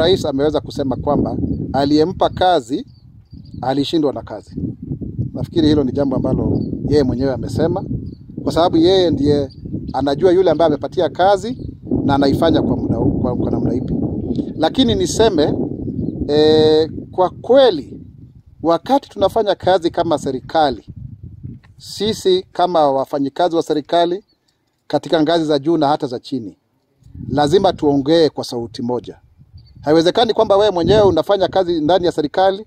rais ameweza kusema kwamba aliyempa kazi alishindwa na kazi. Nafikiri hilo ni jambo ambalo yeye mwenyewe amesema, kwa sababu yeye ndiye anajua yule ambaye amepatia kazi na anaifanya kwa namna ipi. Lakini niseme kwa kweli, wakati tunafanya kazi kama serikali, sisi kama wafanyikazi wa serikali katika ngazi za juu na hata za chini, lazima tuongee kwa sauti moja. Haiwezekani kwamba wewe mwenyewe unafanya kazi ndani ya serikali,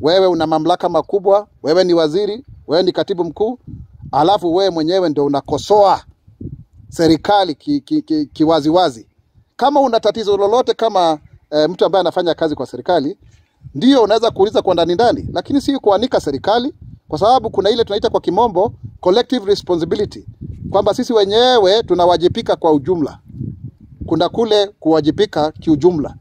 wewe una mamlaka makubwa, wewe ni waziri, wewe ni katibu mkuu, alafu wewe mwenyewe ndio unakosoa serikali kiwaziwazi. Kama una tatizo lolote kama mtu ambaye anafanya kazi kwa serikali, ndio unaweza kuuliza kwa ndani, lakini si kuanika serikali, kwa sababu kuna ile tunaita kwa kimombo collective responsibility, kwamba sisi wenyewe tunawajibika kwa ujumla. Kuna kule kuwajibika kiujumla.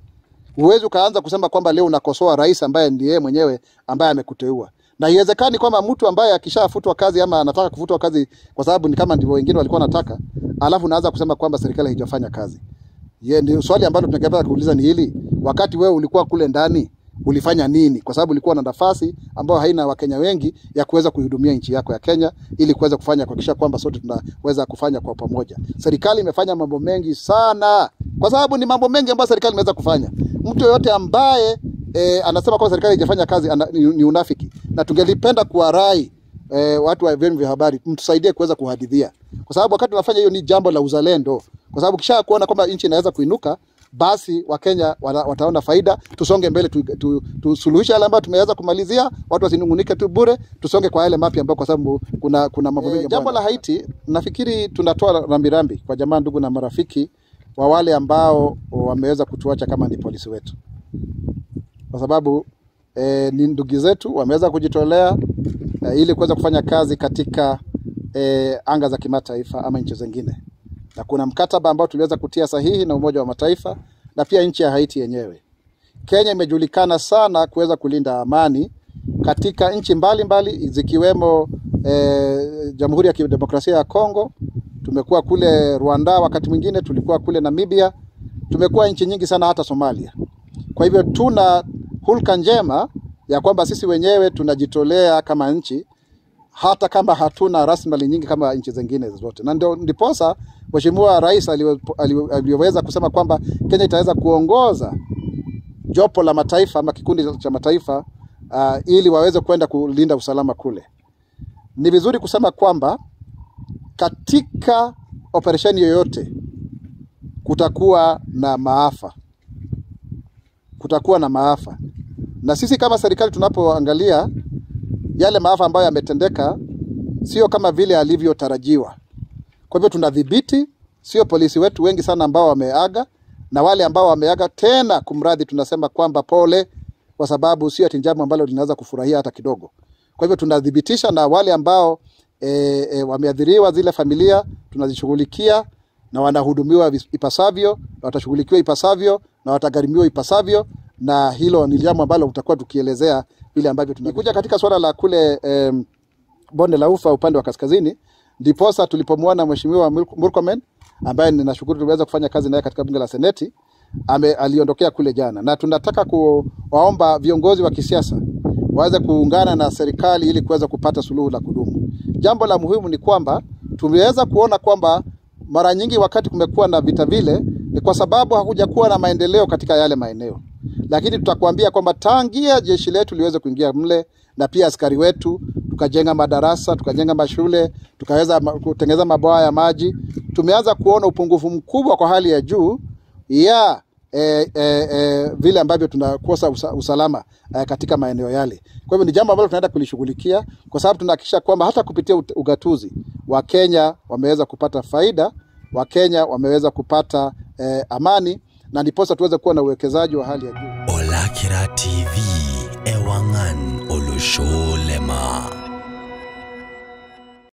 Huwezi ukaanza kusema kwamba leo unakosoa rais ambaye ndiye mwenyewe ambaye amekuteua. Na haiwezekani kwamba mtu ambaye akishafutwa kazi ama anataka kufutwa kazi kwa sababu ni kama ndivyo wengine walikuwa wanataka, alafu unaanza kusema kwamba serikali haijafanya kazi. Ndio swali ambalo tungetaka kuuliza ni hili: wakati wewe ulikuwa kule ndani ulifanya nini? Kwa sababu ulikuwa na nafasi ambayo haina Wakenya wengi ya kuweza kuhudumia nchi yako ya Kenya, ili kuweza kufanya kuhakikisha kwamba sote tunaweza kufanya kwa pamoja. Serikali imefanya mambo mengi sana, kwa sababu ni mambo mengi ambayo serikali imeweza kufanya. Mtu yote ambaye anasema kwa serikali haijafanya kazi ni unafiki. Na tungelipenda kuwarai watu wa vyombo vya habari mtusaidie kuweza kuhadithia, kwa sababu wakati tunafanya hiyo ni jambo la uzalendo, kwa sababu kisha kuona kwamba nchi inaweza kuinuka, basi Wakenya wataona faida. Tusonge mbele, tusuluhishe yale ambayo tumeweza kumalizia, watu wasinungunike tu bure, tusonge kwa yale mapya ambayo, kwa sababu kuna mambo mengi. Jambo la Haiti, nafikiri tunatoa rambirambi kwa jamaa, ndugu na marafiki wa wale ambao wameweza kutuacha kama ni polisi wetu, kwa sababu ni ndugu zetu wameweza kujitolea ili kuweza kufanya kazi katika anga za kimataifa ama nchi zingine. Na kuna mkataba ambao tuliweza kutia sahihi na Umoja wa Mataifa na pia nchi ya Haiti yenyewe. Kenya imejulikana sana kuweza kulinda amani katika nchi mbalimbali zikiwemo Jamhuri ya Kidemokrasia ya Kongo, tumekuwa kule Rwanda, wakati mwingine tulikuwa kule Namibia, tumekuwa nchi nyingi sana, hata Somalia. Kwa hivyo tuna hulka njema ya kwamba sisi wenyewe tunajitolea kama nchi, hata kama hatuna rasilimali nyingi kama nchi zingine zote. Na ndiposa Mheshimiwa Rais aliweza kusema kwamba Kenya itaweza kuongoza jopo la mataifa ama kikundi cha mataifa ili waweze kwenda kulinda usalama kule. Ni vizuri kusema kwamba katika operesheni yoyote kutakuwa na maafa. Na sisi kama serikali tunapoangalia yale maafa ambayo yametendeka, sio kama vile alivyotarajiwa. Kwa hivyo tunadhibiti, sio polisi wetu wengi sana ambao wameaga, na wale ambao wameaga tena kumradhi tunasema kwamba pole, kwa sababu sio ati jambo ambalo linaweza kufurahia hata kidogo. Kwa hivyo tunadhibitisha, na wale ambao wameadhiriwa, zile familia tunazishughulikia na wanahudumiwa ipasavyo, na watashughulikiwa ipasavyo, na watagharimiwa ipasavyo, na hilo ni jambo ambalo tutakuwa tukielezea vile ambavyo tunakuja katika swala la kule Bonde la Ufa upande wa kaskazini. Ndiposa tulipomwona Mheshimiwa Murkomen, ambaye ninashukuru tuliweza kufanya kazi naye katika bunge la Seneti, aliondokea kule jana, na tunataka kuwaomba viongozi wa kisiasa waweze kuungana na serikali ili kuweza kupata suluhu la kudumu. Jambo la muhimu ni kwamba tumeweza kuona kwamba mara nyingi wakati kumekuwa na vita vile ni kwa sababu hakujakuwa na maendeleo katika yale maeneo. Lakini tutakwambia kwamba tangia jeshi letu liweze kuingia mle, na pia askari wetu, tukajenga madarasa, tukajenga mashule, tukaweza kutengeneza mabwawa ya maji, tumeanza kuona upungufu mkubwa kwa hali ya juu ya vile ambavyo tunakosa usalama katika maeneo yale. Kwa hivyo ni jambo ambalo tunaenda kulishughulikia, kwa sababu tunahakikisha kwamba hata kupitia ugatuzi wa Kenya wameweza kupata faida, wa Kenya wameweza kupata amani, na ndiposa tuweze kuwa na uwekezaji wa hali ya juu. Olakira TV Ewangan Olusholema.